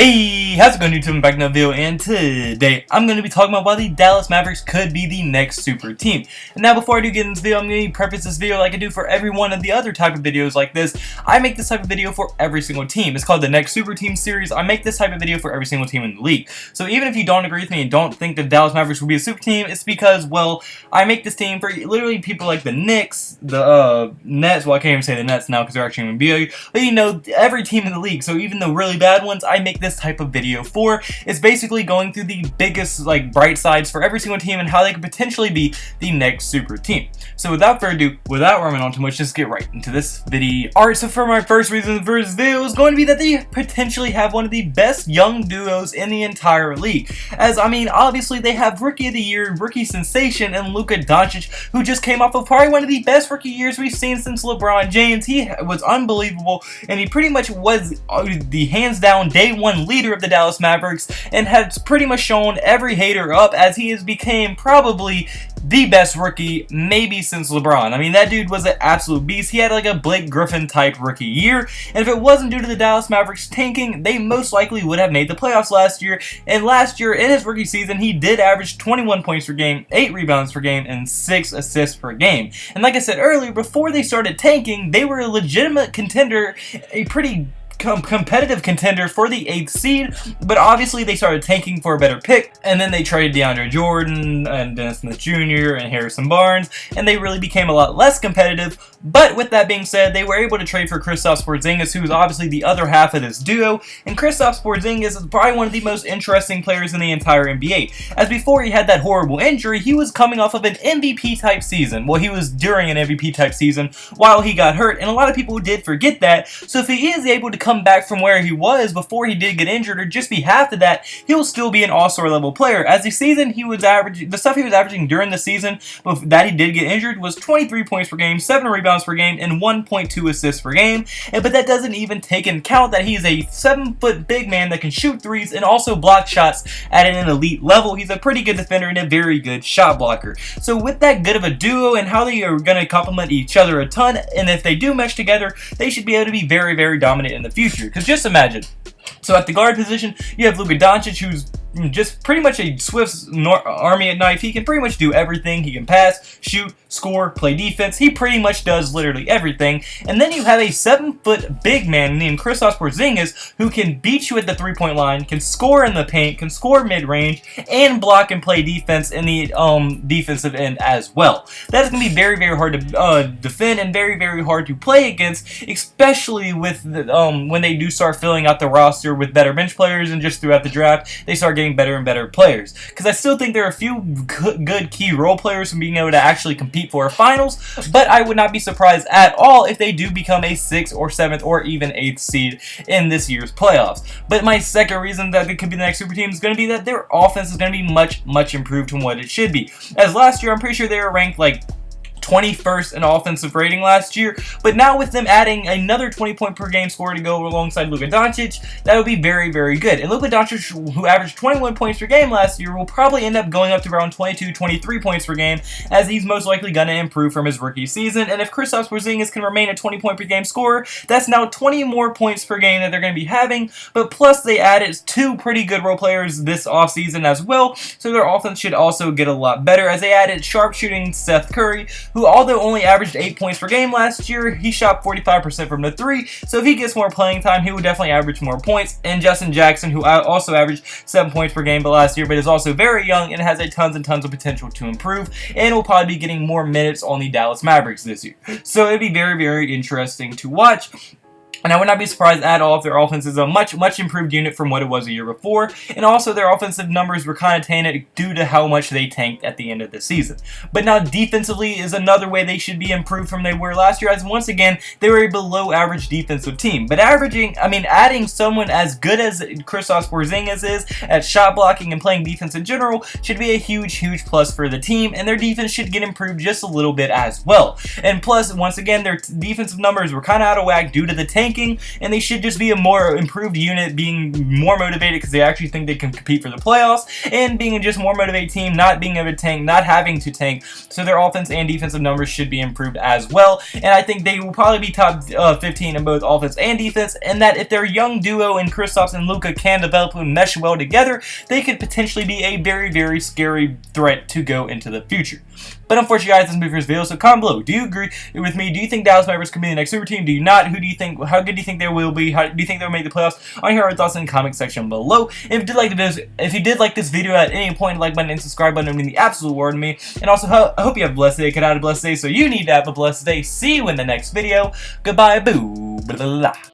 Hey, how's it going, YouTube? I'm back in another video, and today I'm going to be talking about why the Dallas Mavericks could be the next super team. And now, before I do get into this video, I'm going to preface this video like I do for every one of the other type of videos like this. I make this type of video for every single team. It's called the Next Super Team series. I make this type of video for every single team in the league. So even if you don't agree with me and don't think the Dallas Mavericks will be a super team, it's because, well, I make this team for literally people like the Knicks, the Nets. Well, I can't even say the Nets now because they're actually in the NBA. But you know, every team in the league. So even the really bad ones, I make this type of video for. It's basically going through the biggest bright sides for every single team and how they could potentially be the next super team. So without further ado, without rambling on too much, just get right into this video. Alright, so for my first reason for this video is going to be that they potentially have one of the best young duos in the entire league. As I mean, obviously they have Rookie of the Year, Rookie Sensation, and Luka Doncic, who just came off of probably one of the best rookie years we've seen since LeBron James. He was unbelievable, and he pretty much was the hands down day one leader of the Dallas Mavericks, and has pretty much shown every hater up as he has become probably the best rookie maybe since LeBron. I mean, that dude was an absolute beast. He had like a Blake Griffin type rookie year, and if it wasn't due to the Dallas Mavericks tanking, they most likely would have made the playoffs last year. And last year in his rookie season, he did average 21 points per game, 8 rebounds per game, and 6 assists per game. And like I said earlier, before they started tanking, they were a legitimate contender, a pretty competitive contender for the 8th seed, but obviously they started tanking for a better pick, and then they traded DeAndre Jordan and Dennis Smith Jr. and Harrison Barnes, and they really became a lot less competitive. But with that being said, they were able to trade for Kristaps Porzingis, who is obviously the other half of this duo, and Kristaps Porzingis is probably one of the most interesting players in the entire NBA, as before he had that horrible injury, he was coming off of an MVP type season. Well, he was during an MVP type season while he got hurt, and a lot of people did forget that. So if he is able to come back from where he was before he did get injured, or just be half of that, he'll still be an all-star level player. As the season he was averaging, the stuff he was averaging during the season that he did get injured was 23 points per game, 7 rebounds per game, and 1.2 assists per game. But that doesn't even take into account that he's a 7-foot big man that can shoot threes and also block shots at an elite level. He's a pretty good defender and a very good shot blocker. So with that good of a duo and how they are going to complement each other a ton, and if they do mesh together, they should be able to be very, very dominant in the future. Because just imagine, so at the guard position, you have Luka Doncic, who's just pretty much a Swift's army at knife. He can pretty much do everything. He can pass, shoot, score, play defense. He pretty much does literally everything. And then you have a 7-foot big man named Kristaps Porzingis, who can beat you at the three-point line, can score in the paint, can score mid-range, and block and play defense in the defensive end as well. That is going to be very, very hard to defend and very, very hard to play against, especially with when they do start filling out the roster with better bench players, and just throughout the draft, they start getting better and better players. Because I still think there are a few good key role players from being able to actually compete for a finals, but I would not be surprised at all if they do become a 6th or 7th or even 8th seed in this year's playoffs. But my second reason that they could be the next super team is going to be that their offense is going to be much, much improved from what it should be. As last year, I'm pretty sure they were ranked like 21st in offensive rating last year, but now with them adding another 20 point per game scorer to go alongside Luka Doncic, that would be very, very good. And Luka Doncic, who averaged 21 points per game last year, will probably end up going up to around 22, 23 points per game, as he's most likely going to improve from his rookie season. And if Kristaps Porzingis can remain a 20 point per game scorer, that's now 20 more points per game that they're going to be having. But plus they added 2 pretty good role players this offseason as well, so their offense should also get a lot better, as they added sharpshooting Seth Curry, who although only averaged 8 points per game last year, he shot 45% from the 3, so if he gets more playing time, he would definitely average more points. And Justin Jackson, who also averaged 7 points per game last year, but is also very young and has a tons and tons of potential to improve, and will probably be getting more minutes on the Dallas Mavericks this year. So it'd be very, very interesting to watch. And I would not be surprised at all if their offense is a much, much improved unit from what it was a year before. And also their offensive numbers were kind of tainted due to how much they tanked at the end of the season. But now defensively is another way they should be improved from they were last year, as once again, they were a below average defensive team. But adding someone as good as Kristaps Porzingis is at shot blocking and playing defense in general should be a huge, huge plus for the team. And their defense should get improved just a little bit as well. And plus, once again, their defensive numbers were kind of out of whack due to the tank tanking, and they should just be a more improved unit, being more motivated because they actually think they can compete for the playoffs, and being a just more motivated team, not being able to tank, not having to tank. So their offense and defensive numbers should be improved as well, and I think they will probably be top 15 in both offense and defense, and that if their young duo in Kristaps and Luka can develop and mesh well together, they could potentially be a very, very scary threat to go into the future. But unfortunately, guys, this is my first video, so comment below. Do you agree with me? Do you think Dallas Mavericks can be the next super team? Do you not? Who do you think? How good do you think they will be? How do you think they'll make the playoffs? I want to hear your thoughts in the comment section below. And if you did like this video at any point, like button and subscribe button would mean the absolute world to me. And also, I hope you have a blessed day. Could I have a blessed day? So you need to have a blessed day. See you in the next video. Goodbye. Boo. Blah, blah, blah.